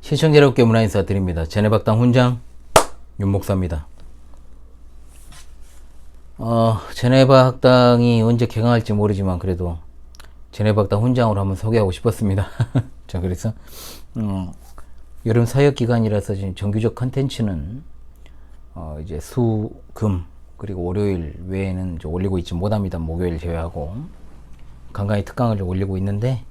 시청자 여러분께 문화 인사 드립니다. 제네박당 훈장 윤목사입니다. 제네박당이 언제 개강할지 모르지만 그래도 제네박당 훈장으로 한번 소개하고 싶었습니다. 자, 그래서 여름 사역 기간이라서 지금 정규적 컨텐츠는 이제 수, 금 그리고 월요일 외에는 이제 올리고 있지 못합니다. 목요일 제외하고 간간히 특강을 좀 올리고 있는데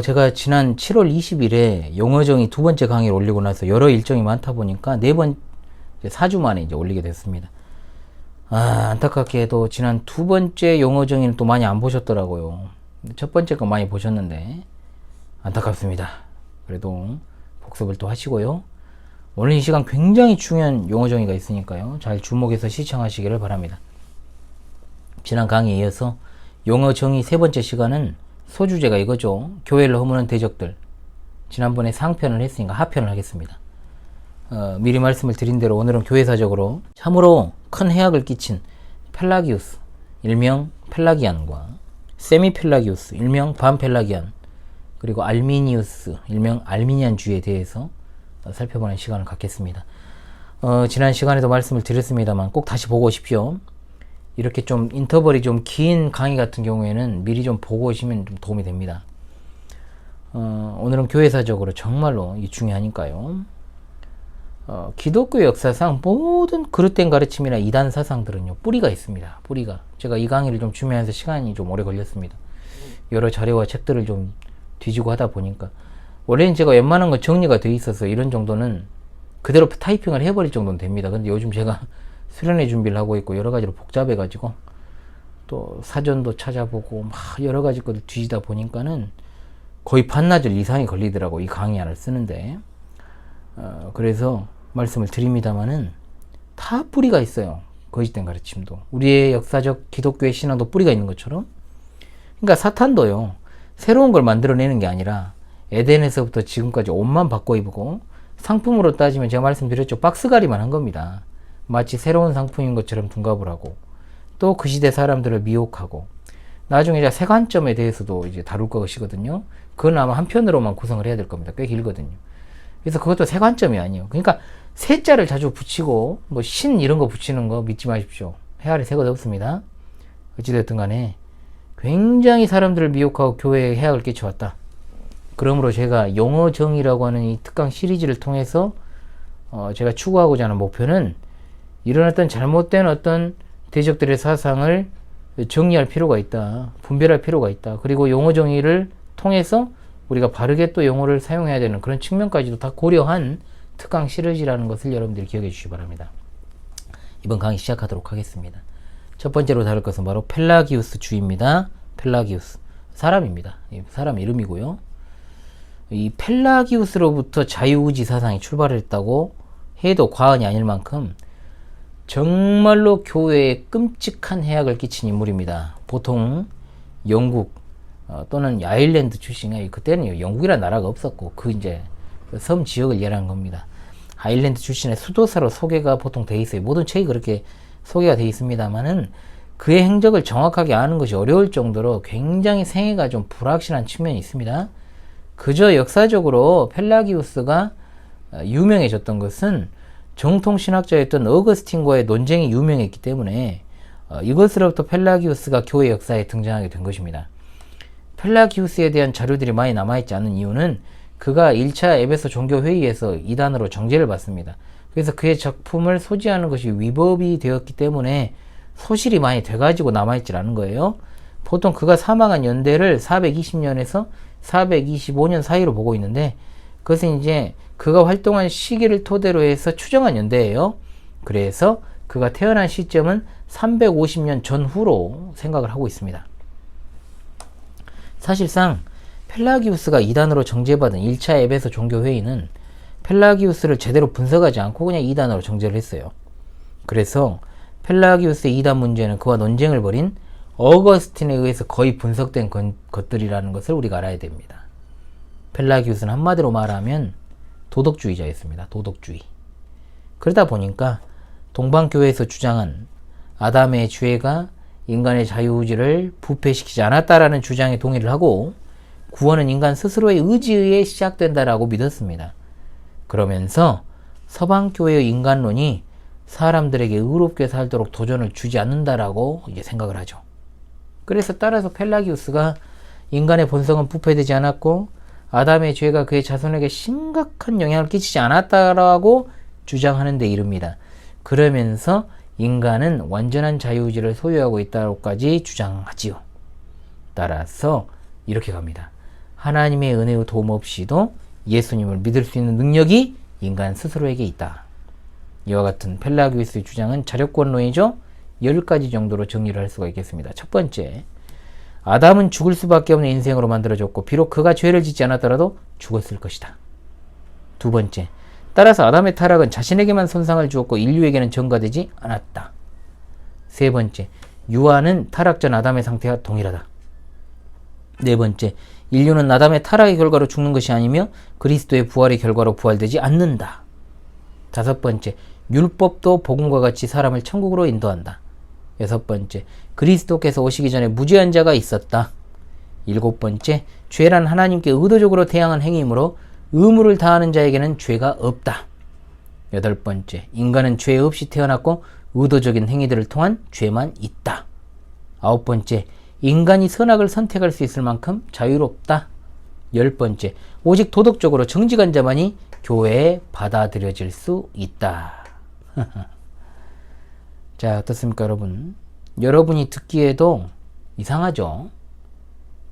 제가 지난 7월 20일에 용어정의 두 번째 강의를 올리고 나서 여러 일정이 많다 보니까 4주 만에 이제 올리게 됐습니다. 안타깝게도 지난 두 번째 용어정의는 또 많이 안 보셨더라고요. 첫 번째 거 많이 보셨는데 안타깝습니다. 그래도 복습을 또 하시고요. 오늘 이 시간 굉장히 중요한 용어정의가 있으니까요. 잘 주목해서 시청하시기를 바랍니다. 지난 강의에 이어서 용어정의 세 번째 시간은 소주제가 이거죠. 교회를 허무는 대적들. 지난번에 상편을 했으니까 하편을 하겠습니다. 미리 말씀을 드린 대로 오늘은 교회사적으로 참으로 큰 해악을 끼친 펠라기우스, 일명 펠라기안과 세미펠라기우스, 일명 반펠라기안, 그리고 알미니우스, 일명 알미니안주의에 대해서 살펴보는 시간을 갖겠습니다. 지난 시간에도 말씀을 드렸습니다만 꼭 다시 보고 오십시오. 이렇게 좀 인터벌이 좀 긴 강의 같은 경우에는 미리 좀 보고 오시면 좀 도움이 됩니다. 오늘은 교회사적으로 정말로 중요하니까요. 기독교 역사상 모든 그릇된 가르침이나 이단 사상들은요, 뿌리가 있습니다. 뿌리가. 제가 이 강의를 좀 준비하면서 시간이 좀 오래 걸렸습니다. 여러 자료와 책들을 좀 뒤지고 하다 보니까. 원래는 제가 웬만한 거 정리가 돼 있어서 이런 정도는 그대로 타이핑을 해버릴 정도는 됩니다. 근데 요즘 제가 수련회 준비를 하고 있고 여러 가지로 복잡해가지고 또 사전도 찾아보고 막 여러 가지 것들 뒤지다 보니까는 거의 반나절 이상이 걸리더라고, 이 강의 안을 쓰는데. 그래서 말씀을 드립니다마는 다 뿌리가 있어요. 거짓된 가르침도. 우리의 역사적 기독교의 신앙도 뿌리가 있는 것처럼. 그러니까 사탄도요, 새로운 걸 만들어내는 게 아니라 에덴에서부터 지금까지 옷만 바꿔 입고 상품으로 따지면 제가 말씀드렸죠, 박스가리만 한 겁니다. 마치 새로운 상품인 것처럼 둔갑을 하고 또 그 시대 사람들을 미혹하고 나중에 이제 세 관점에 대해서도 이제 다룰 것이거든요. 그건 아마 한 편으로만 구성을 해야 될 겁니다. 꽤 길거든요. 그래서 그것도 세 관점이 아니에요. 그러니까 세자를 자주 붙이고 뭐 신 이런 거 붙이는 거 믿지 마십시오. 헤아릴 새가 없습니다. 어찌됐든 간에 굉장히 사람들을 미혹하고 교회에 해악을 끼쳐왔다. 그러므로 제가 용어정의라고 하는 이 특강 시리즈를 통해서 제가 추구하고자 하는 목표는 이런 어떤 잘못된 어떤 대적들의 사상을 정리할 필요가 있다. 분별할 필요가 있다. 그리고 용어정의를 통해서 우리가 바르게 또 용어를 사용해야 되는 그런 측면까지도 다 고려한 특강 시리즈라는 것을 여러분들이 기억해 주시기 바랍니다. 이번 강의 시작하도록 하겠습니다. 첫 번째로 다룰 것은 바로 펠라기우스 주의입니다. 펠라기우스. 사람입니다. 사람 이름이고요. 이 펠라기우스로부터 자유의지 사상이 출발했다고 해도 과언이 아닐 만큼 정말로 교회에 끔찍한 해악을 끼친 인물입니다. 보통 영국 또는 아일랜드 출신이, 그때는 영국이라는 나라가 없었고 그 이제 섬 지역을 이해하는 겁니다. 아일랜드 출신의 수도사로 소개가 보통 돼 있어요. 모든 책이 그렇게 소개가 돼 있습니다만은 그의 행적을 정확하게 아는 것이 어려울 정도로 굉장히 생애가 좀 불확실한 측면이 있습니다. 그저 역사적으로 펠라기우스가 유명해졌던 것은 정통 신학자였던 어거스틴과의 논쟁이 유명했기 때문에 이것으로부터 펠라기우스가 교회 역사에 등장하게 된 것입니다. 펠라기우스에 대한 자료들이 많이 남아있지 않은 이유는 그가 1차 에베소 종교회의에서 이단으로 정죄를 받습니다. 그래서 그의 작품을 소지하는 것이 위법이 되었기 때문에 소실이 많이 돼가지고 남아있지 않은 거예요. 보통 그가 사망한 연대를 420년에서 425년 사이로 보고 있는데 그것은 이제 그가 활동한 시기를 토대로 해서 추정한 연대예요. 그래서 그가 태어난 시점은 350년 전후로 생각을 하고 있습니다. 사실상 펠라기우스가 이단으로 정죄받은 1차 에베소 종교회의는 펠라기우스를 제대로 분석하지 않고 그냥 이단으로 정죄를 했어요. 그래서 펠라기우스의 이단 문제는 그와 논쟁을 벌인 어거스틴에 의해서 거의 분석된 것들이라는 것을 우리가 알아야 됩니다. 펠라기우스는 한마디로 말하면 도덕주의자였습니다. 도덕주의. 그러다 보니까 동방교회에서 주장한 아담의 죄가 인간의 자유의지를 부패시키지 않았다라는 주장에 동의를 하고 구원은 인간 스스로의 의지에 시작된다라고 믿었습니다. 그러면서 서방교회의 인간론이 사람들에게 의롭게 살도록 도전을 주지 않는다라고 이제 생각을 하죠. 그래서 따라서 펠라기우스가 인간의 본성은 부패되지 않았고 아담의 죄가 그의 자손에게 심각한 영향을 끼치지 않았다라고 주장하는 데 이릅니다. 그러면서 인간은 완전한 자유의지를 소유하고 있다고까지 주장하지요. 따라서 이렇게 갑니다. 하나님의 은혜의 도움 없이도 예수님을 믿을 수 있는 능력이 인간 스스로에게 있다. 이와 같은 펠라기우스의 주장은 자력권론이죠. 10가지 정도로 정리를 할 수가 있겠습니다. 첫 번째, 아담은 죽을 수밖에 없는 인생으로 만들어졌고 비록 그가 죄를 짓지 않았더라도 죽었을 것이다. 두 번째, 따라서 아담의 타락은 자신에게만 손상을 주었고 인류에게는 전가되지 않았다. 세 번째, 유아는 타락 전 아담의 상태와 동일하다. 네 번째, 인류는 아담의 타락의 결과로 죽는 것이 아니며 그리스도의 부활의 결과로 부활되지 않는다. 다섯 번째, 율법도 복음과 같이 사람을 천국으로 인도한다. 여섯 번째, 그리스도께서 오시기 전에 무죄한 자가 있었다. 일곱 번째, 죄란 하나님께 의도적으로 대항한 행위이므로 의무를 다하는 자에게는 죄가 없다. 여덟 번째, 인간은 죄 없이 태어났고 의도적인 행위들을 통한 죄만 있다. 아홉 번째, 인간이 선악을 선택할 수 있을 만큼 자유롭다. 열 번째, 오직 도덕적으로 정직한 자만이 교회에 받아들여질 수 있다. 자, 어떻습니까, 여러분? 여러분이 듣기에도 이상하죠?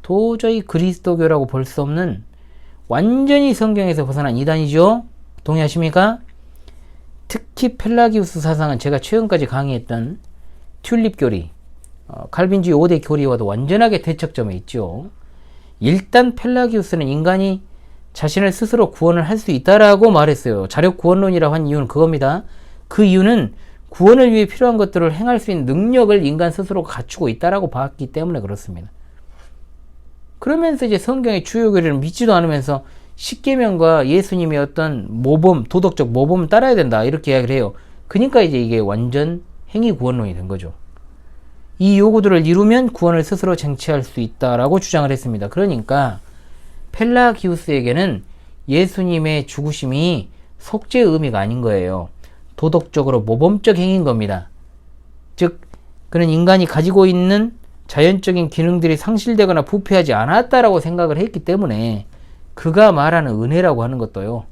도저히 그리스도교라고 볼 수 없는 완전히 성경에서 벗어난 이단이죠? 동의하십니까? 특히 펠라기우스 사상은 제가 최근까지 강의했던 튤립 교리, 칼빈주의 5대 교리와도 완전하게 대척점에 있죠. 일단 펠라기우스는 인간이 자신을 스스로 구원을 할 수 있다라고 말했어요. 자력 구원론이라고 한 이유는 그겁니다. 그 이유는 구원을 위해 필요한 것들을 행할 수 있는 능력을 인간 스스로 갖추고 있다라고 봤기 때문에 그렇습니다. 그러면서 이제 성경의 주요 교리를 믿지도 않으면서 십계명과 예수님의 어떤 모범, 도덕적 모범을 따라야 된다 이렇게 이야기를 해요. 그러니까 이제 이게 완전 행위 구원론이 된 거죠. 이 요구들을 이루면 구원을 스스로 쟁취할 수 있다라고 주장을 했습니다. 그러니까 펠라기우스에게는 예수님의 죽으심이 속죄의 의미가 아닌 거예요. 도덕적으로 모범적 행위인 겁니다. 즉 그는 인간이 가지고 있는 자연적인 기능들이 상실되거나 부패하지 않았다라고 생각을 했기 때문에 그가 말하는 은혜라고 하는 것도요,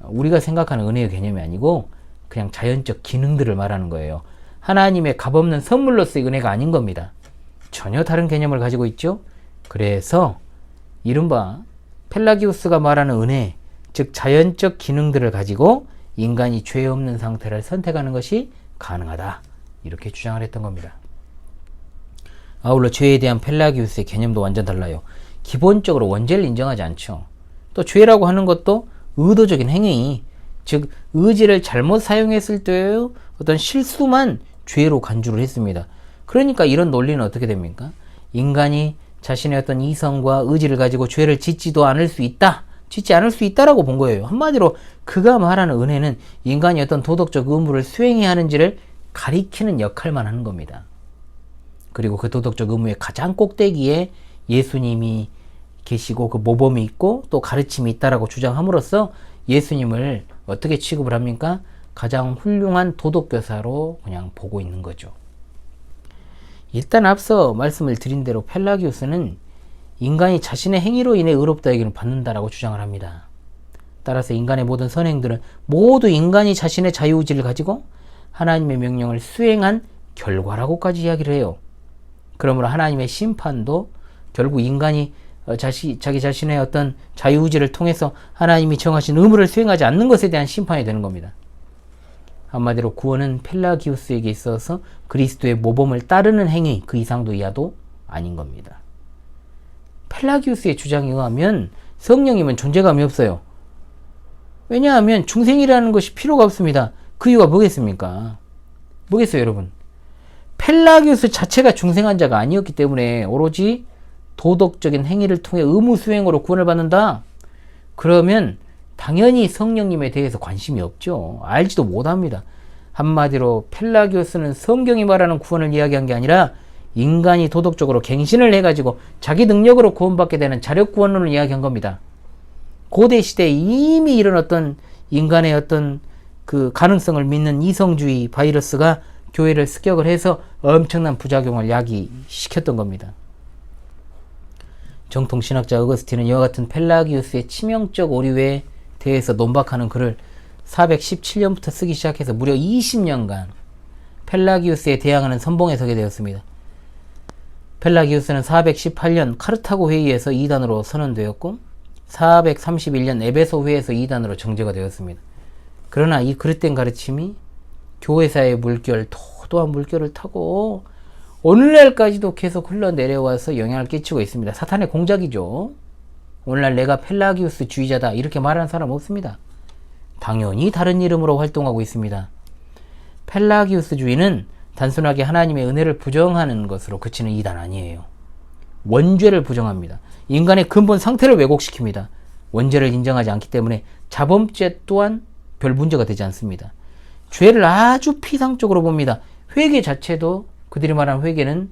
우리가 생각하는 은혜의 개념이 아니고 그냥 자연적 기능들을 말하는 거예요. 하나님의 값없는 선물로서의 은혜가 아닌 겁니다. 전혀 다른 개념을 가지고 있죠. 그래서 이른바 펠라기우스가 말하는 은혜, 즉 자연적 기능들을 가지고 인간이 죄 없는 상태를 선택하는 것이 가능하다. 이렇게 주장을 했던 겁니다. 아울러 죄에 대한 펠라기우스의 개념도 완전 달라요. 기본적으로 원죄를 인정하지 않죠. 또 죄라고 하는 것도 의도적인 행위, 즉 의지를 잘못 사용했을 때의 어떤 실수만 죄로 간주를 했습니다. 그러니까 이런 논리는 어떻게 됩니까? 인간이 자신의 어떤 이성과 의지를 가지고 죄를 짓지도 않을 수 있다. 짓지 않을 수 있다라고 본 거예요. 한마디로 그가 말하는 은혜는 인간이 어떤 도덕적 의무를 수행해야 하는지를 가리키는 역할만 하는 겁니다. 그리고 그 도덕적 의무의 가장 꼭대기에 예수님이 계시고 그 모범이 있고 또 가르침이 있다라고 주장함으로써 예수님을 어떻게 취급을 합니까? 가장 훌륭한 도덕교사로 그냥 보고 있는 거죠. 일단 앞서 말씀을 드린 대로 펠라기우스는 인간이 자신의 행위로 인해 의롭다 여김을 받는다라고 주장을 합니다. 따라서 인간의 모든 선행들은 모두 인간이 자신의 자유의지를 가지고 하나님의 명령을 수행한 결과라고까지 이야기를 해요. 그러므로 하나님의 심판도 결국 인간이 자기 자신의 어떤 자유의지를 통해서 하나님이 정하신 의무를 수행하지 않는 것에 대한 심판이 되는 겁니다. 한마디로 구원은 펠라기우스에게 있어서 그리스도의 모범을 따르는 행위, 그 이상도 이하도 아닌 겁니다. 펠라기우스의 주장에 의하면 성령님은 존재감이 없어요. 왜냐하면 중생이라는 것이 필요가 없습니다. 그 이유가 뭐겠습니까? 뭐겠어요, 여러분? 펠라기우스 자체가 중생한 자가 아니었기 때문에 오로지 도덕적인 행위를 통해 의무 수행으로 구원을 받는다? 그러면 당연히 성령님에 대해서 관심이 없죠. 알지도 못합니다. 한마디로 펠라기우스는 성경이 말하는 구원을 이야기한 게 아니라 인간이 도덕적으로 갱신을 해가지고 자기 능력으로 구원받게 되는 자력구원론을 이야기한 겁니다. 고대 시대에 이미 이런 어떤 인간의 어떤 그 가능성을 믿는 이성주의 바이러스가 교회를 습격을 해서 엄청난 부작용을 야기시켰던 겁니다. 정통 신학자 어거스틴은 이와 같은 펠라기우스의 치명적 오류에 대해서 논박하는 글을 417년부터 쓰기 시작해서 무려 20년간 펠라기우스에 대항하는 선봉에 서게 되었습니다. 펠라기우스는 418년 카르타고 회의에서 이단으로 선언되었고 431년 에베소 회의에서 이단으로 정죄가 되었습니다. 그러나 이 그릇된 가르침이 교회사의 물결, 도도한 물결을 타고 오늘날까지도 계속 흘러내려와서 영향을 끼치고 있습니다. 사탄의 공작이죠. 오늘날 내가 펠라기우스 주의자다 이렇게 말하는 사람 없습니다. 당연히 다른 이름으로 활동하고 있습니다. 펠라기우스주의는 단순하게 하나님의 은혜를 부정하는 것으로 그치는 이단 아니에요. 원죄를 부정합니다. 인간의 근본 상태를 왜곡시킵니다. 원죄를 인정하지 않기 때문에 자범죄 또한 별 문제가 되지 않습니다. 죄를 아주 피상적으로 봅니다. 회개 자체도 그들이 말하는 회개는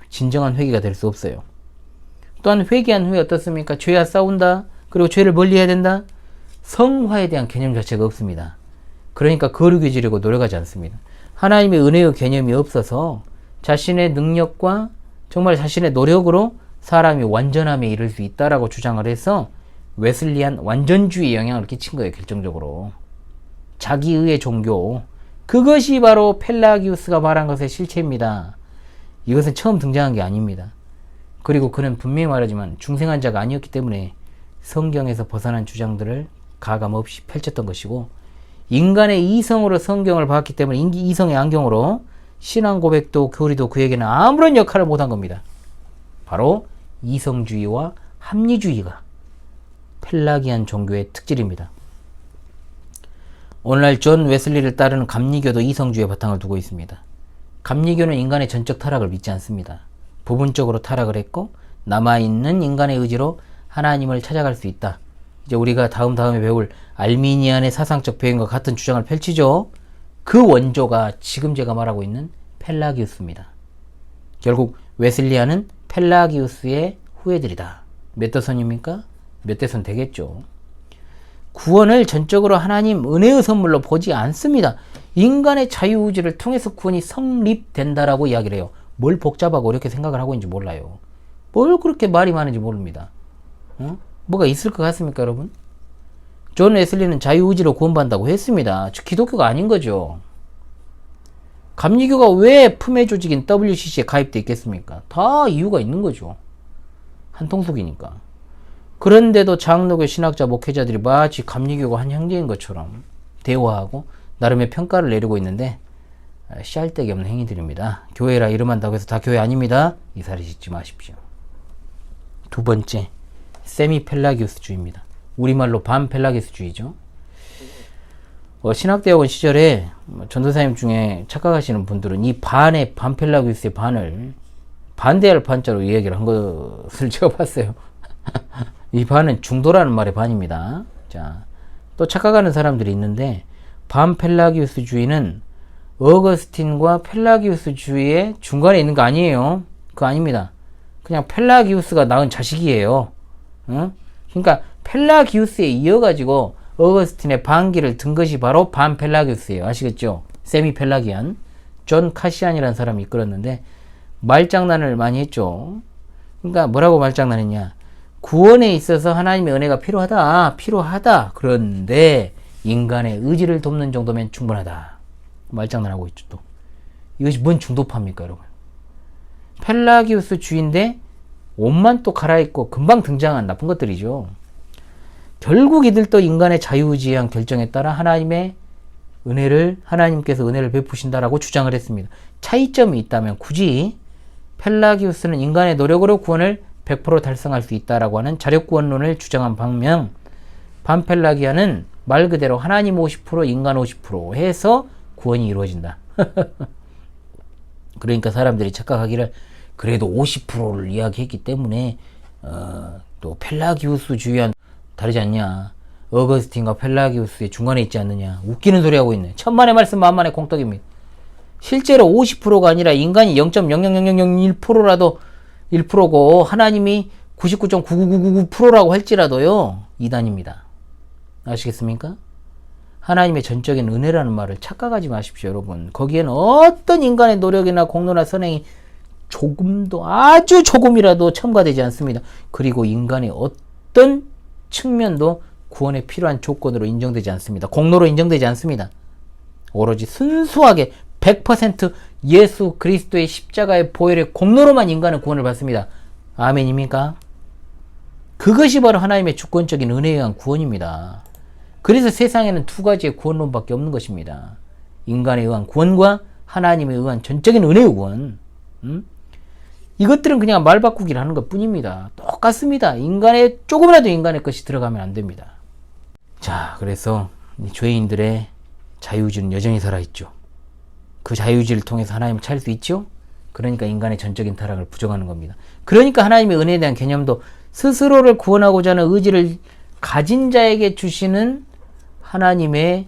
진정한 회개가 될 수 없어요. 또한 회개한 후에 어떻습니까? 죄와 싸운다. 그리고 죄를 멀리해야 된다. 성화에 대한 개념 자체가 없습니다. 그러니까 거룩해 지려고 노력하지 않습니다. 하나님의 은혜의 개념이 없어서 자신의 능력과 정말 자신의 노력으로 사람이 완전함에 이를 수 있다라고 주장을 해서 웨슬리안 완전주의에 영향을 끼친 거예요. 결정적으로. 자기의의 종교, 그것이 바로 펠라기우스가 말한 것의 실체입니다. 이것은 처음 등장한 게 아닙니다. 그리고 그는 분명히 말하지만 중생한 자가 아니었기 때문에 성경에서 벗어난 주장들을 가감없이 펼쳤던 것이고, 인간의 이성으로 성경을 봤기 때문에 이성의 안경으로 신앙 고백도 교리도 그에게는 아무런 역할을 못한 겁니다. 바로 이성주의와 합리주의가 펠라기안 종교의 특질입니다. 오늘날 존 웨슬리를 따르는 감리교도 이성주의의 바탕을 두고 있습니다. 감리교는 인간의 전적 타락을 믿지 않습니다. 부분적으로 타락을 했고 남아있는 인간의 의지로 하나님을 찾아갈 수 있다. 이제 우리가 다음에 배울 알미니안의 사상적 배경과 같은 주장을 펼치죠. 그 원조가 지금 제가 말하고 있는 펠라기우스입니다. 결국 웨슬리안은 펠라기우스의 후예들이다. 몇 대손입니까? 몇 대손 되겠죠. 구원을 전적으로 하나님 은혜의 선물로 보지 않습니다. 인간의 자유의지를 통해서 구원이 성립된다라고 이야기를 해요. 뭘 복잡하고 이렇게 생각을 하고 있는지 몰라요. 뭘 그렇게 말이 많은지 모릅니다. 뭐가 있을 것 같습니까, 여러분? 존 웨슬리는 자유의지로 구원받는다고 했습니다. 기독교가 아닌 거죠. 감리교가 왜 품위 조직인 WCC에 가입돼 있겠습니까? 다 이유가 있는 거죠. 한통속이니까. 그런데도 장로교 신학자 목회자들이 마치 감리교가 한 형제인 것처럼 대화하고 나름의 평가를 내리고 있는데 씨알데기 없는 행위들입니다. 교회라 이름한다고 해서 다 교회 아닙니다. 이사를 짓지 마십시오. 두 번째, 세미펠라기우스주의입니다. 우리말로 반펠라기우스주의죠. 신학대학원 시절에 전도사님 중에 착각하시는 분들은 이 반펠라기우스의 반을 반대할 반자로 이야기를 한 것을 제가 봤어요. 이 반은 중도라는 말의 반입니다. 자, 또 착각하는 사람들이 있는데 반펠라기우스주의는 어거스틴과 펠라기우스주의의 중간에 있는 거 아니에요. 그거 아닙니다. 그냥 펠라기우스가 낳은 자식이에요. 그러니까 펠라기우스에 이어가지고 어거스틴의 반기를 든 것이 바로 반펠라기우스예요. 아시겠죠? 세미펠라기안 존 카시안이라는 사람이 이끌었는데 말장난을 많이 했죠. 그러니까 뭐라고 말장난했냐? 구원에 있어서 하나님의 은혜가 필요하다. 그런데 인간의 의지를 돕는 정도면 충분하다. 말장난하고 있죠. 또 이것이 뭔 중도파입니까, 여러분? 펠라기우스 주의인데 옷만 또 갈아입고 금방 등장한 나쁜 것들이죠. 결국 이들도 인간의 자유의지에 의한 결정에 따라 하나님께서 은혜를 베푸신다라고 주장을 했습니다. 차이점이 있다면 굳이 펠라기우스는 인간의 노력으로 구원을 100% 달성할 수 있다라고 하는 자력구원론을 주장한 반면 반펠라기아는 말 그대로 하나님 50% 인간 50% 해서 구원이 이루어진다. 그러니까 사람들이 착각하기를 그래도 50%를 이야기했기 때문에 또 펠라기우스주의와는 다르지 않냐. 어거스틴과 펠라기우스의 중간에 있지 않느냐. 웃기는 소리 하고 있네. 천만의 말씀 만만의 공덕입니다. 실제로 50%가 아니라 인간이 0.00001%라도 1%고 하나님이 99.99999%라고 할지라도요. 이단입니다. 아시겠습니까? 하나님의 전적인 은혜라는 말을 착각하지 마십시오, 여러분. 거기에는 어떤 인간의 노력이나 공로나 선행이 조금도, 아주 조금이라도 첨가되지 않습니다. 그리고 인간의 어떤 측면도 구원에 필요한 조건으로 인정되지 않습니다. 공로로 인정되지 않습니다. 오로지 순수하게 100% 예수 그리스도의 십자가의 보혈의 공로로만 인간은 구원을 받습니다. 아멘입니까? 그것이 바로 하나님의 주권적인 은혜에 의한 구원입니다. 그래서 세상에는 두 가지의 구원론밖에 없는 것입니다. 인간에 의한 구원과 하나님에 의한 전적인 은혜의 구원. 이것들은 그냥 말 바꾸기를 하는 것 뿐입니다. 똑같습니다. 조금이라도 인간의 것이 들어가면 안 됩니다. 자, 그래서 죄인들의 자유의지는 여전히 살아있죠. 그 자유의지를 통해서 하나님을 찾을 수 있죠. 그러니까 인간의 전적인 타락을 부정하는 겁니다. 그러니까 하나님의 은혜에 대한 개념도 스스로를 구원하고자 하는 의지를 가진 자에게 주시는 하나님의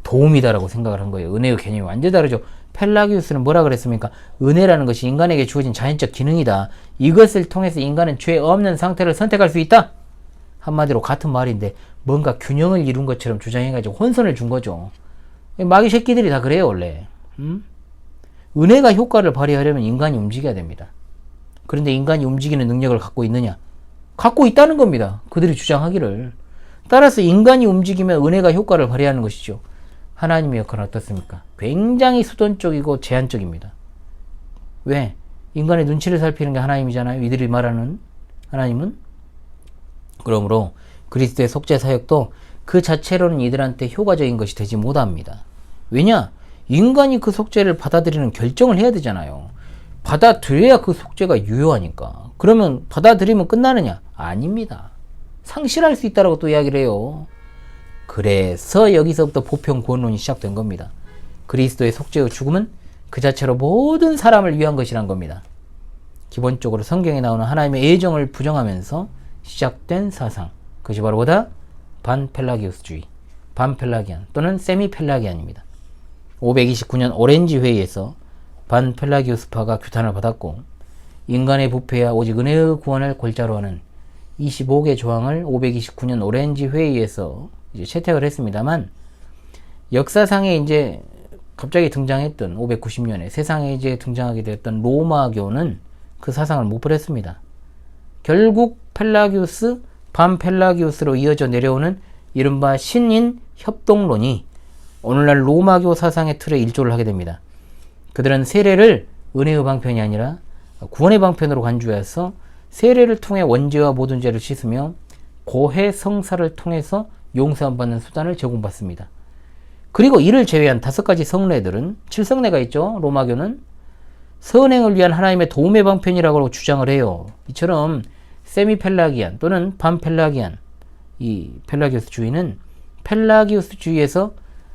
도움이다라고 생각을 한 거예요. 은혜의 개념이 완전히 다르죠. 펠라기우스는 뭐라 그랬습니까? 은혜라는 것이 인간에게 주어진 자연적 기능이다. 이것을 통해서 인간은 죄 없는 상태를 선택할 수 있다. 한마디로 같은 말인데 뭔가 균형을 이룬 것처럼 주장해가지고 혼선을 준 거죠. 마귀 새끼들이 다 그래요, 원래. 은혜가 효과를 발휘하려면 인간이 움직여야 됩니다. 그런데 인간이 움직이는 능력을 갖고 있느냐? 갖고 있다는 겁니다. 그들이 주장하기를. 따라서 인간이 움직이면 은혜가 효과를 발휘하는 것이죠. 하나님의 역할은 어떻습니까? 굉장히 수동적이고 제한적입니다. 왜? 인간의 눈치를 살피는 게 하나님이잖아요. 이들이 말하는 하나님은. 그러므로 그리스도의 속죄 사역도 그 자체로는 이들한테 효과적인 것이 되지 못합니다. 왜냐? 인간이 그 속죄를 받아들이는 결정을 해야 되잖아요. 받아들여야 그 속죄가 유효하니까. 그러면 받아들이면 끝나느냐? 아닙니다. 상실할 수 있다라고 또 이야기를 해요. 그래서 여기서부터 보편 구원론이 시작된 겁니다. 그리스도의 속죄의 죽음은 그 자체로 모든 사람을 위한 것이란 겁니다. 기본적으로 성경에 나오는 하나님의 예정을 부정하면서 시작된 사상. 그것이 바로 뭐다? 반펠라기우스주의, 반펠라기안 또는 세미펠라기안입니다. 529년 오렌지 회의에서 반펠라기우스파가 규탄을 받았고, 인간의 부패야 오직 은혜의 구원을 골자로 하는 25개 조항을 529년 오렌지 회의에서 이제 채택을 했습니다만, 역사상에 이제 갑자기 등장했던 590년에 세상에 이제 등장하게 되었던 로마교는 그 사상을 못 버렸습니다. 결국 펠라기우스, 반펠라기우스로 이어져 내려오는 이른바 신인 협동론이 오늘날 로마교 사상의 틀에 일조를 하게 됩니다. 그들은 세례를 은혜의 방편이 아니라 구원의 방편으로 간주해서 세례를 통해 원죄와 모든 죄를 씻으며 고해 성사를 통해서 용서받는 수단을 제공받습니다. 그리고 이를 제외한 5가지 성례들은 7성례가 있죠. 로마교는 선행을 위한 하나님의 도움의 방편이라고 주장을 해요. 이처럼 세미펠라기안 또는 반펠라기안, 이 펠라기우스주의는 펠라기우스주의에서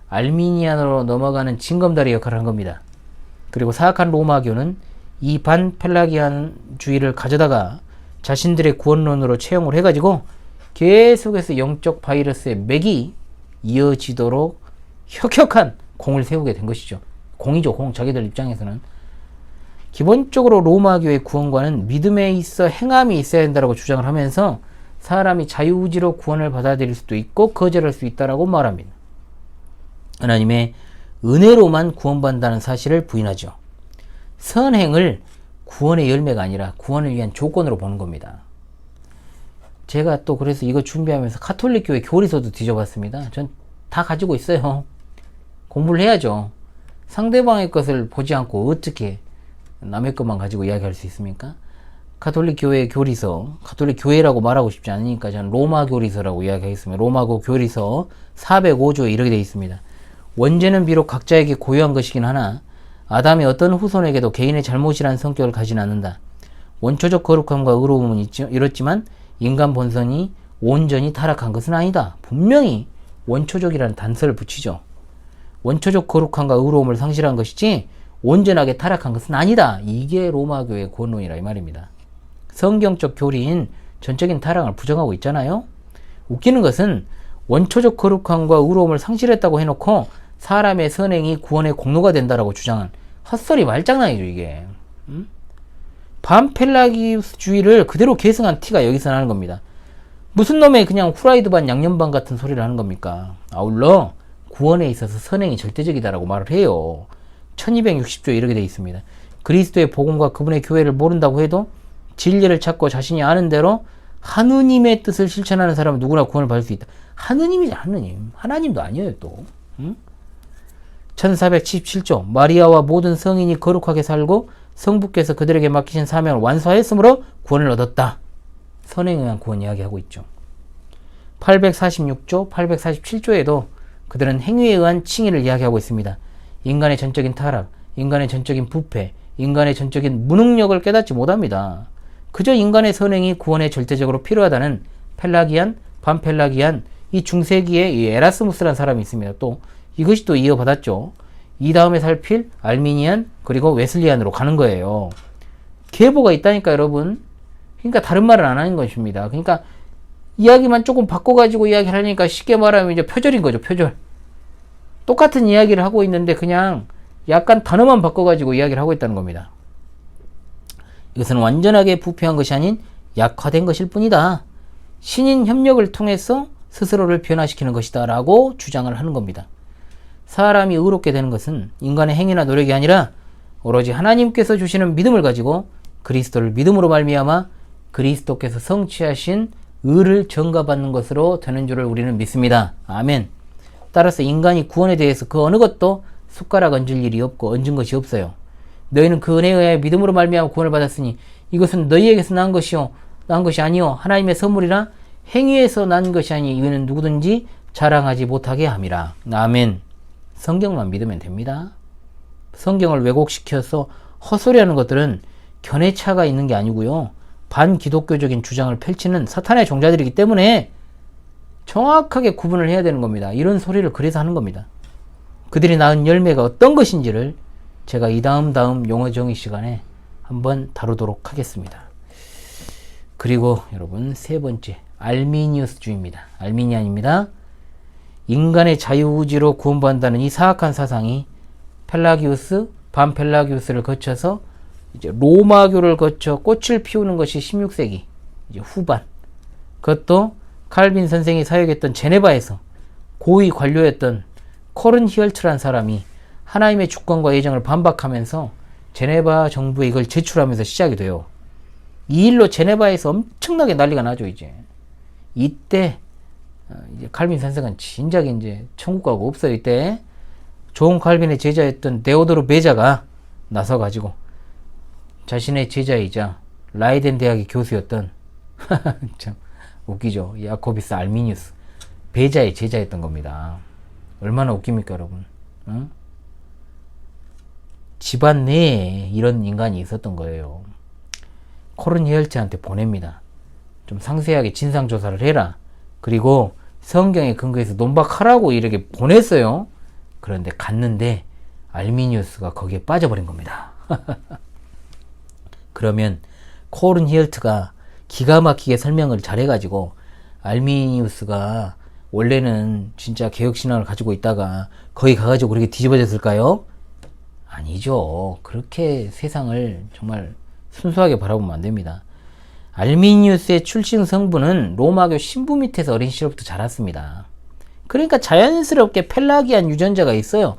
알미니안으로 넘어가는 징검다리 역할을 한 겁니다. 그리고 사악한 로마교는 이 반펠라기안주의를 가져다가 자신들의 구원론으로 채용을 해가지고 계속해서 영적 바이러스의 맥이 이어지도록 혁혁한 공을 세우게 된 것이죠. 공이죠, 공. 자기들 입장에서는. 기본적으로 로마교의 구원과는 믿음에 있어 행함이 있어야 된다고 주장을 하면서 사람이 자유의지로 구원을 받아들일 수도 있고 거절할 수 있다라고 말합니다. 하나님의 은혜로만 구원받는다는 사실을 부인하죠. 선행을 구원의 열매가 아니라 구원을 위한 조건으로 보는 겁니다. 제가 또 그래서 이거 준비하면서 가톨릭 교회 교리서도 뒤져봤습니다. 전 다 가지고 있어요. 공부를 해야죠. 상대방의 것을 보지 않고 어떻게 남의 것만 가지고 이야기할 수 있습니까? 가톨릭 교회 교리서, 가톨릭 교회라고 말하고 싶지 않으니까 저는 로마 교리서라고 이야기하겠습니다. 로마고 교리서 405조에 이렇게 되어 있습니다. 원죄는 비록 각자에게 고유한 것이긴 하나 아담의 어떤 후손에게도 개인의 잘못이라는 성격을 가지는 않는다. 원초적 거룩함과 의로움은 이렇지만 인간 본성이 온전히 타락한 것은 아니다. 분명히 원초적이라는 단서를 붙이죠. 원초적 거룩함과 의로움을 상실한 것이지 온전하게 타락한 것은 아니다. 이게 로마교의 구원론이라 이 말입니다. 성경적 교리인 전적인 타락을 부정하고 있잖아요. 웃기는 것은 원초적 거룩함과 의로움을 상실했다고 해놓고 사람의 선행이 구원의 공로가 된다라고 주장한 헛소리 말장난이죠, 이게. 반펠라기우스주의를 그대로 계승한 티가 여기서 나는 겁니다. 무슨 놈의 그냥 후라이드 반 양념 반 같은 소리를 하는 겁니까? 아울러 구원에 있어서 선행이 절대적이다라고 말을 해요. 1260조에 이렇게 되어 있습니다. 그리스도의 복음과 그분의 교회를 모른다고 해도 진리를 찾고 자신이 아는 대로 하느님의 뜻을 실천하는 사람은 누구나 구원을 받을 수 있다. 하느님이죠, 하느님. 하나님도 아니에요, 또. 응? 1477조 마리아와 모든 성인이 거룩하게 살고 성부께서 그들에게 맡기신 사명을 완수하였으므로 구원을 얻었다. 선행에 의한 구원 이야기하고 있죠. 846조, 847조에도 그들은 행위에 의한 칭의를 이야기하고 있습니다. 인간의 전적인 타락, 인간의 전적인 부패, 인간의 전적인 무능력을 깨닫지 못합니다. 그저 인간의 선행이 구원에 절대적으로 필요하다는 펠라기안, 반펠라기안, 이 중세기에 이 에라스무스라는 사람이 있습니다. 또 이것이 또 이어받았죠. 이 다음에 살필 알미니안 그리고 웨슬리안으로 가는 거예요. 계보가 있다니까 여러분. 그러니까 다른 말은 안 하는 것입니다. 그러니까 이야기만 조금 바꿔가지고 이야기를 하니까 쉽게 말하면 이제 표절인 거죠. 표절. 똑같은 이야기를 하고 있는데 그냥 약간 단어만 바꿔가지고 이야기를 하고 있다는 겁니다. 이것은 완전하게 부패한 것이 아닌 약화된 것일 뿐이다. 신인 협력을 통해서 스스로를 변화시키는 것이다 라고 주장을 하는 겁니다. 사람이 의롭게 되는 것은 인간의 행위나 노력이 아니라 오로지 하나님께서 주시는 믿음을 가지고 그리스도를 믿음으로 말미암아 그리스도께서 성취하신 의를 전가받는 것으로 되는 줄을 우리는 믿습니다. 아멘. 따라서 인간이 구원에 대해서 그 어느 것도 숟가락 얹을 일이 없고 얹은 것이 없어요. 너희는 그 은혜에 의하여 믿음으로 말미암아 구원을 받았으니 이것은 너희에게서 난 것이 아니요 하나님의 선물이라 행위에서 난 것이 아니 이유는 누구든지 자랑하지 못하게 함이라. 아멘. 성경만 믿으면 됩니다. 성경을 왜곡시켜서 헛소리하는 것들은 견해차가 있는 게 아니고요. 반기독교적인 주장을 펼치는 사탄의 종자들이기 때문에 정확하게 구분을 해야 되는 겁니다. 이런 소리를 그래서 하는 겁니다. 그들이 낳은 열매가 어떤 것인지를 제가 이 다음 용어 정의 시간에 한번 다루도록 하겠습니다. 그리고 여러분 세 번째 알미니우스주의입니다. 알미니안입니다. 인간의 자유의지로 구원받는다는 이 사악한 사상이 펠라기우스, 반펠라기우스를 거쳐서 이제 로마교를 거쳐 꽃을 피우는 것이 16세기 이제 후반. 그것도 칼빈 선생이 사역했던 제네바에서 고위 관료였던 코른 히얼트라는 사람이 하나님의 주권과 예정을 반박하면서 제네바 정부에 이걸 제출하면서 시작이 돼요. 이 일로 제네바에서 엄청나게 난리가 나죠. 이때 이제 칼빈 선생은 진작에 이제 천국 가고 없어요. 이때 존 칼빈의 제자였던 데오도르 베자가 나서가지고 자신의 제자이자 라이덴 대학의 교수였던 참 웃기죠. 야코비스 알미니우스 베자의 제자였던 겁니다. 얼마나 웃깁니까 여러분. 응? 집안 내에 이런 인간이 있었던 거예요. 코른 히얼트한테 보냅니다. 좀 상세하게 진상조사를 해라. 그리고 성경에 근거해서 논박하라고 이렇게 보냈어요. 그런데 갔는데 알미니우스가 거기에 빠져버린 겁니다. 그러면 코른 히얼트가 기가 막히게 설명을 잘해가지고 알미니우스가 원래는 진짜 개혁신앙을 가지고 있다가 거기 가가지고 그렇게 뒤집어졌을까요? 아니죠. 그렇게 세상을 정말 순수하게 바라보면 안 됩니다. 알미니우스의 출신 성부는 로마교 신부 밑에서 어린 시절부터 자랐습니다. 그러니까 자연스럽게 펠라기안 유전자가 있어요.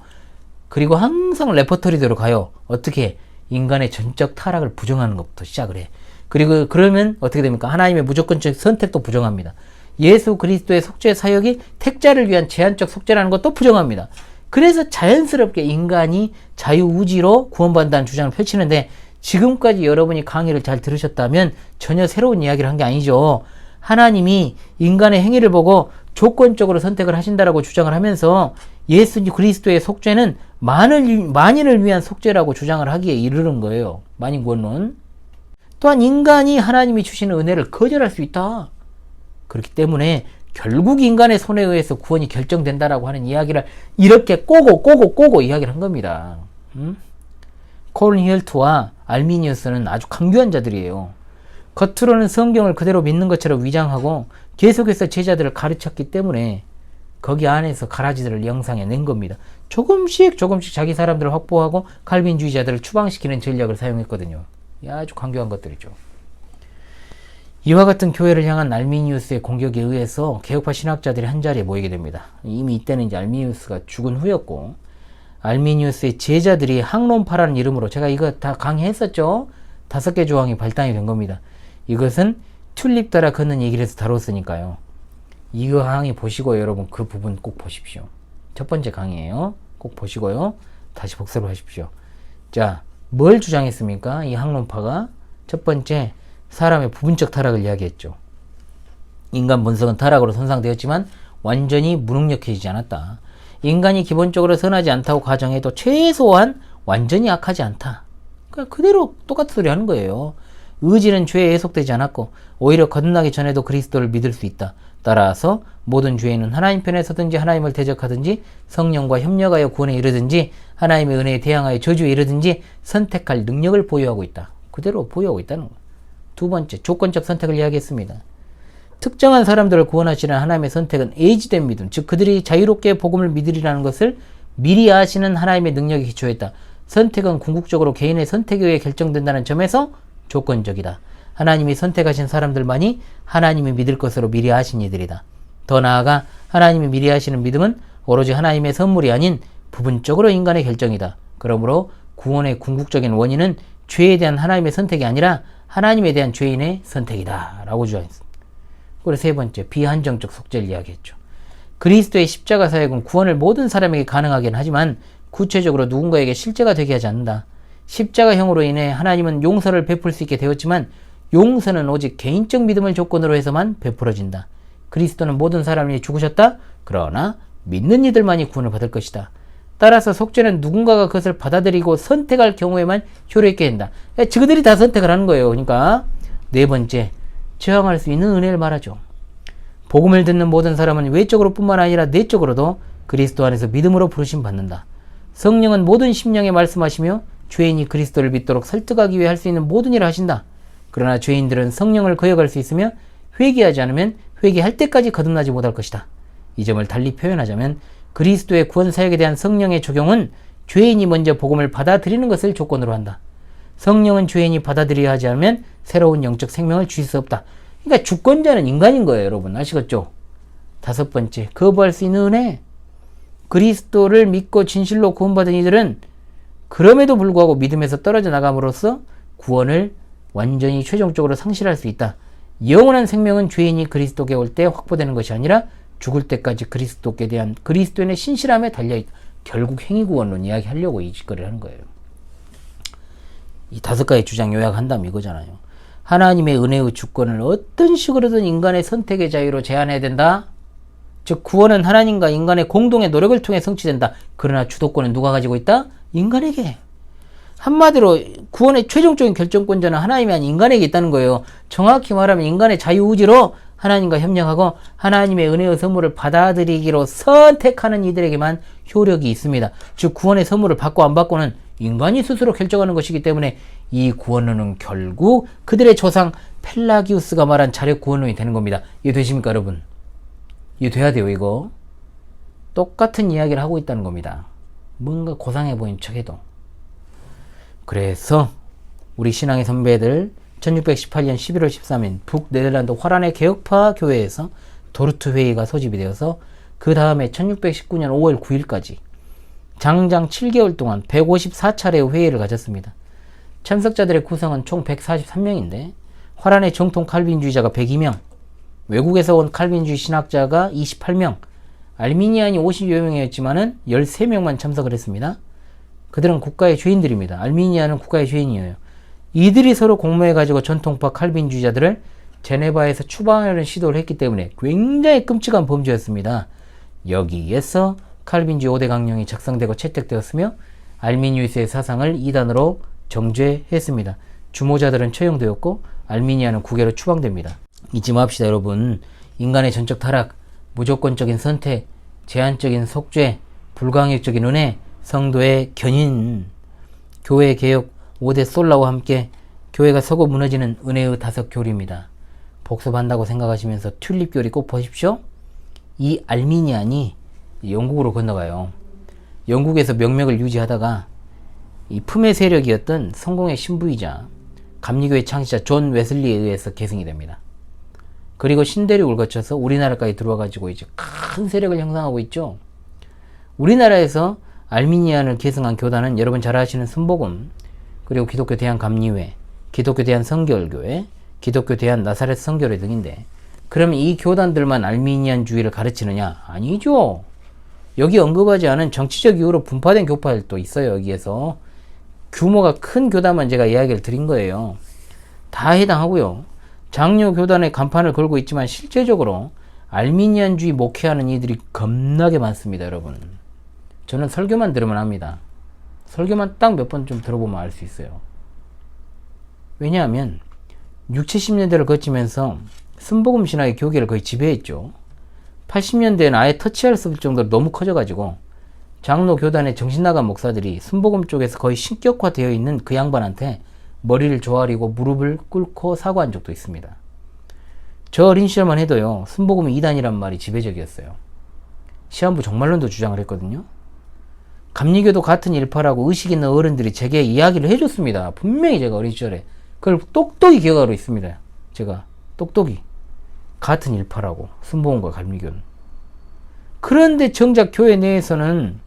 그리고 항상 레퍼토리대로 가요. 어떻게? 인간의 전적 타락을 부정하는 것부터 시작을 해. 그리고 그러면 어떻게 됩니까? 하나님의 무조건적 선택도 부정합니다. 예수 그리스도의 속죄 사역이 택자를 위한 제한적 속죄라는 것도 부정합니다. 그래서 자연스럽게 인간이 자유의지로 구원받는다는 주장을 펼치는데 지금까지 여러분이 강의를 잘 들으셨다면 전혀 새로운 이야기를 한 게 아니죠. 하나님이 인간의 행위를 보고 조건적으로 선택을 하신다라고 주장을 하면서 예수 그리스도의 속죄는 만인을 위한 속죄라고 주장을 하기에 이르는 거예요. 만인구원론. 또한 인간이 하나님이 주시는 은혜를 거절할 수 있다. 그렇기 때문에 결국 인간의 손에 의해서 구원이 결정된다라고 하는 이야기를 이렇게 꼬고 이야기를 한 겁니다. 코른 히얼트와 알미니우스는 아주 강교한 자들이에요. 겉으로는 성경을 그대로 믿는 것처럼 위장하고 계속해서 제자들을 가르쳤기 때문에 거기 안에서 가라지들을 영상에 낸 겁니다. 조금씩 자기 사람들을 확보하고 칼빈주의자들을 추방시키는 전략을 사용했거든요. 아주 강교한 것들이죠. 이와 같은 교회를 향한 알미니우스의 공격에 의해서 개혁파 신학자들이 한자리에 모이게 됩니다. 이미 이때는 이제 알미니우스가 죽은 후였고, 알미니우스의 제자들이 항론파라는 이름으로, 제가 이거 다 강의했었죠? 5개 조항이 발단이 된 겁니다. 이것은 튤립 따라 걷는 얘기를 해서 다뤘으니까요. 이 강의 보시고 여러분 그 부분 꼭 보십시오. 첫 번째 강의예요. 꼭 보시고요. 다시 복습을 하십시오. 자, 뭘 주장했습니까? 이 항론파가 첫 번째, 사람의 부분적 타락을 이야기했죠. 인간 본성은 타락으로 손상되었지만 완전히 무능력해지지 않았다. 인간이 기본적으로 선하지 않다고 가정해도 최소한 완전히 악하지 않다. 그냥 그대로 똑같은 소리 하는 거예요. 의지는 죄에 해속되지 않았고 오히려 거듭나기 전에도 그리스도를 믿을 수 있다. 따라서 모든 죄인은 하나님 편에 서든지 하나님을 대적하든지 성령과 협력하여 구원에 이르든지 하나님의 은혜에 대항하여 저주에 이르든지 선택할 능력을 보유하고 있다. 그대로 보유하고 있다는 거예요. 두 번째, 조건적 선택을 이야기했습니다. 특정한 사람들을 구원하시는 하나님의 선택은 예지된 믿음, 즉 그들이 자유롭게 복음을 믿으리라는 것을 미리 아시는 하나님의 능력에 기초했다. 선택은 궁극적으로 개인의 선택에 의해 결정된다는 점에서 조건적이다. 하나님이 선택하신 사람들만이 하나님이 믿을 것으로 미리 아신 이들이다. 더 나아가 하나님이 미리 하시는 믿음은 오로지 하나님의 선물이 아닌 부분적으로 인간의 결정이다. 그러므로 구원의 궁극적인 원인은 죄에 대한 하나님의 선택이 아니라 하나님에 대한 죄인의 선택이다 라고 주장했습니다. 그리고 세 번째, 비한정적 속죄를 이야기했죠. 그리스도의 십자가 사역은 구원을 모든 사람에게 가능하긴 하지만 구체적으로 누군가에게 실제가 되게 하지 않는다. 십자가형으로 인해 하나님은 용서를 베풀 수 있게 되었지만 용서는 오직 개인적 믿음을 조건으로 해서만 베풀어진다. 그리스도는 모든 사람이 죽으셨다. 그러나 믿는 이들만이 구원을 받을 것이다. 따라서 속죄는 누군가가 그것을 받아들이고 선택할 경우에만 효력있게 된다. 그들이 다 선택을 하는 거예요. 그러니까 네 번째, 저항할 수 있는 은혜를 말하죠. 복음을 듣는 모든 사람은 외적으로 뿐만 아니라 내적으로도 그리스도 안에서 믿음으로 부르심 받는다. 성령은 모든 심령에 말씀하시며 죄인이 그리스도를 믿도록 설득하기 위해 할 수 있는 모든 일을 하신다. 그러나 죄인들은 성령을 거역할 수 있으며 회개하지 않으면 회개할 때까지 거듭나지 못할 것이다. 이 점을 달리 표현하자면 그리스도의 구원 사역에 대한 성령의 적용은 죄인이 먼저 복음을 받아들이는 것을 조건으로 한다. 성령은 죄인이 받아들여야 하지 않으면 새로운 영적 생명을 주실 수 없다. 그러니까 주권자는 인간인 거예요, 여러분. 아시겠죠? 다섯 번째, 거부할 수 있는 은혜. 그리스도를 믿고 진실로 구원받은 이들은 그럼에도 불구하고 믿음에서 떨어져 나감으로써 구원을 완전히 최종적으로 상실할 수 있다. 영원한 생명은 죄인이 그리스도께 올 때 확보되는 것이 아니라 죽을 때까지 그리스도께 대한 그리스도인의 신실함에 달려있다. 결국 행위구원론 이야기하려고 이 짓거리를 하는 거예요. 이 5가지 주장 요약한다면 이거잖아요. 하나님의 은혜의 주권을 어떤 식으로든 인간의 선택의 자유로 제한해야 된다. 즉 구원은 하나님과 인간의 공동의 노력을 통해 성취된다. 그러나 주도권은 누가 가지고 있다? 인간에게. 한마디로 구원의 최종적인 결정권자는 하나님이 아닌 인간에게 있다는 거예요. 정확히 말하면 인간의 자유의지로 하나님과 협력하고 하나님의 은혜의 선물을 받아들이기로 선택하는 이들에게만 효력이 있습니다. 즉 구원의 선물을 받고 안 받고는 인간이 스스로 결정하는 것이기 때문에 이 구원론은 결국 그들의 조상 펠라기우스가 말한 자력 구원론이 되는 겁니다. 이해되십니까 여러분? 이해돼야 돼요. 이거 똑같은 이야기를 하고 있다는 겁니다. 뭔가 고상해 보이는 척해도. 그래서 우리 신앙의 선배들 1618년 11월 13일 북네덜란드 화란의 개혁파 교회에서 도르트 회의가 소집이 되어서 그 다음에 1619년 5월 9일까지 장장 7개월 동안 154차례의 회의를 가졌습니다. 참석자들의 구성은 총 143명인데 화란의 정통 칼빈주의자가 102명, 외국에서 온 칼빈주의 신학자가 28명, 알미니안이 50여 명이었지만은 13명만 참석을 했습니다. 그들은 국가의 죄인들입니다. 알미니안은 국가의 죄인이에요. 이들이 서로 공모해가지고 전통파 칼빈주의자들을 제네바에서 추방하려는 시도를 했기 때문에 굉장히 끔찍한 범죄였습니다. 여기에서 칼빈주의 5대 강령이 작성되고 채택되었으며 알미니우스의 사상을 이단으로 정죄했습니다. 주모자들은 처형되었고 알미니아는 국외로 추방됩니다. 잊지 맙시다 여러분. 인간의 전적 타락, 무조건적인 선택, 제한적인 속죄, 불가항력적인 은혜, 성도의 견인, 교회 개혁 5대 솔라와 함께 교회가 서고 무너지는 은혜의 5교리입니다. 복습한다고 생각하시면서 튤립 교리 꼭 보십시오. 이 알미니안이 영국으로 건너가요. 영국에서 명맥을 유지하다가 이 품의 세력이었던 성공의 신부이자 감리교의 창시자 존 웨슬리에 의해서 계승이 됩니다. 그리고 신대륙을 거쳐서 우리나라까지 들어와가지고 이제 큰 세력을 형성하고 있죠. 우리나라에서 알미니안을 계승한 교단은 여러분 잘 아시는 순복음, 그리고 기독교 대한감리회, 기독교 대한성결교회, 기독교 대한나사렛 성교회 등인데, 그러면 이 교단들만 알미니안주의를 가르치느냐? 아니죠. 여기 언급하지 않은 정치적 이유로 분파된 교파들도 있어요. 여기에서 규모가 큰 교단만 제가 이야기를 드린 거예요. 다 해당하고요. 장로 교단의 간판을 걸고 있지만 실제적으로 알미니안주의 목회하는 이들이 겁나게 많습니다. 여러분, 저는 설교만 들으면 압니다. 설교만 딱 몇 번 좀 들어보면 알 수 있어요. 왜냐하면 60, 70년대를 거치면서 순복음 신학의 교계를 거의 지배했죠. 80년대에는 아예 터치할 수 없을 정도로 너무 커져가지고 장로 교단의 정신나간 목사들이 순복음 쪽에서 거의 신격화되어 있는 그 양반한테 머리를 조아리고 무릎을 꿇고 사과한 적도 있습니다. 저 어린 시절만 해도요, 순복음이 이단이란 말이 지배적이었어요. 시한부 정말론도 주장을 했거든요. 감리교도 같은 일파라고 의식 있는 어른들이 제게 이야기를 해줬습니다. 분명히 제가 어린 시절에 그걸 똑똑히 기억하고 있습니다. 제가 똑똑히 같은 일파라고, 순복음과 감리교는. 그런데 정작 교회 내에서는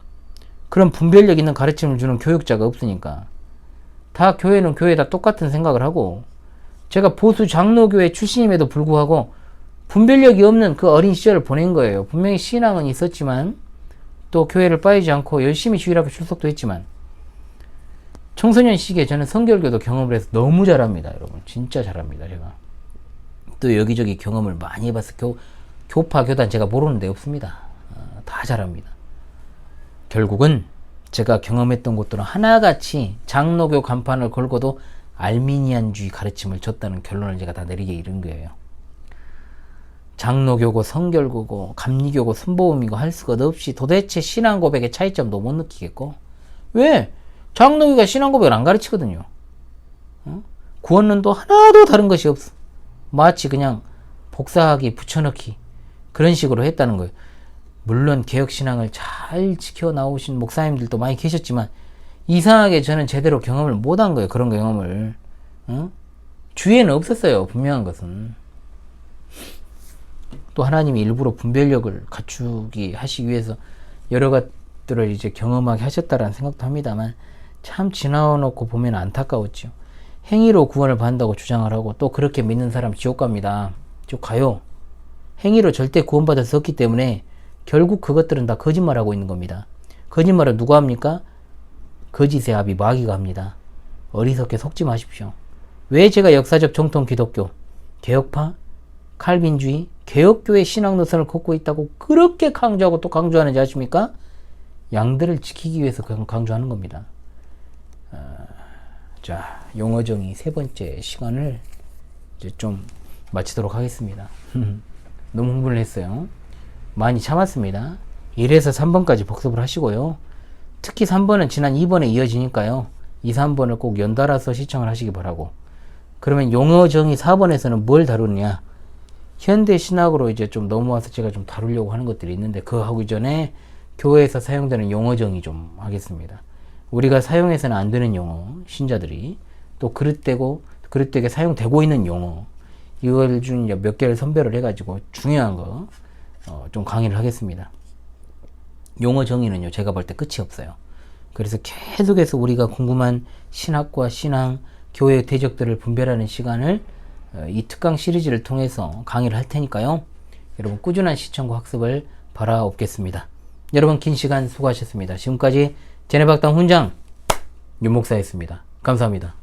그런 분별력 있는 가르침을 주는 교육자가 없으니까 다 교회는 교회다 똑같은 생각을 하고, 제가 보수 장로교회 출신임에도 불구하고 분별력이 없는 그 어린 시절을 보낸 거예요. 분명히 신앙은 있었지만 또 교회를 빠지지 않고 열심히 주일학교 출석도 했지만, 청소년 시기에 저는 성결교도 경험을 해서 너무 잘합니다. 여러분, 진짜 잘합니다. 제가 또 여기저기 경험을 많이 해봐서 교파 교단 제가 모르는 데 없습니다. 다 잘합니다. 결국은 제가 경험했던 곳들은 하나같이 장로교 간판을 걸고도 알미니안주의 가르침을 줬다는 결론을 제가 다 내리게 이른 거예요. 장로교고 성결교고 감리교고 순복음이고 할 수가 없이 도대체 신앙 고백의 차이점도 못 느끼겠고, 왜? 장로교가 신앙 고백을 안 가르치거든요. 구원론도 하나도 다른 것이 없어. 마치 그냥 복사하기, 붙여넣기 그런 식으로 했다는 거예요. 물론 개혁신앙을 잘 지켜나오신 목사님들도 많이 계셨지만 이상하게 저는 제대로 경험을 못한 거예요. 그런 경험을. 주위에는 없었어요. 분명한 것은. 또 하나님이 일부러 분별력을 갖추기 하시기 위해서 여러 것들을 이제 경험하게 하셨다라는 생각도 합니다만, 참 지나놓고 보면 안타까웠죠. 행위로 구원을 받는다고 주장을 하고 또 그렇게 믿는 사람 지옥 갑니다. 지옥 가요. 행위로 절대 구원받을 수 없기 때문에 결국 그것들은 다 거짓말하고 있는 겁니다. 거짓말을 누가 합니까? 거짓의 아비 마귀가 합니다. 어리석게 속지 마십시오. 왜 제가 역사적 정통 기독교, 개혁파, 칼빈주의, 개혁교의 신앙 노선을 걷고 있다고 그렇게 강조하고 또 강조하는지 아십니까? 양들을 지키기 위해서 강조하는 겁니다. 자, 용어정의 세 번째 시간을 이제 좀 마치도록 하겠습니다. 너무 흥분을 했어요. 많이 참았습니다. 1에서 3번까지 복습을 하시고요. 특히 3번은 지난 2번에 이어지니까요. 2, 3번을 꼭 연달아서 시청을 하시기 바라고. 그러면 용어정의 4번에서는 뭘 다루느냐? 현대 신학으로 이제 좀 넘어와서 제가 좀 다루려고 하는 것들이 있는데, 그거 하기 전에 교회에서 사용되는 용어정의 좀 하겠습니다. 우리가 사용해서는 안 되는 용어, 신자들이 또 그릇되게 사용되고 있는 용어, 이걸 중 몇 개를 선별을 해가지고 중요한 거 좀 강의를 하겠습니다. 용어 정의는요, 제가 볼 때 끝이 없어요. 그래서 계속해서 우리가 궁금한 신학과 신앙, 교회 대적들을 분별하는 시간을 이 특강 시리즈를 통해서 강의를 할 테니까요. 여러분 꾸준한 시청과 학습을 바라옵겠습니다. 여러분 긴 시간 수고하셨습니다. 지금까지 제네박당 훈장 윤목사였습니다. 감사합니다.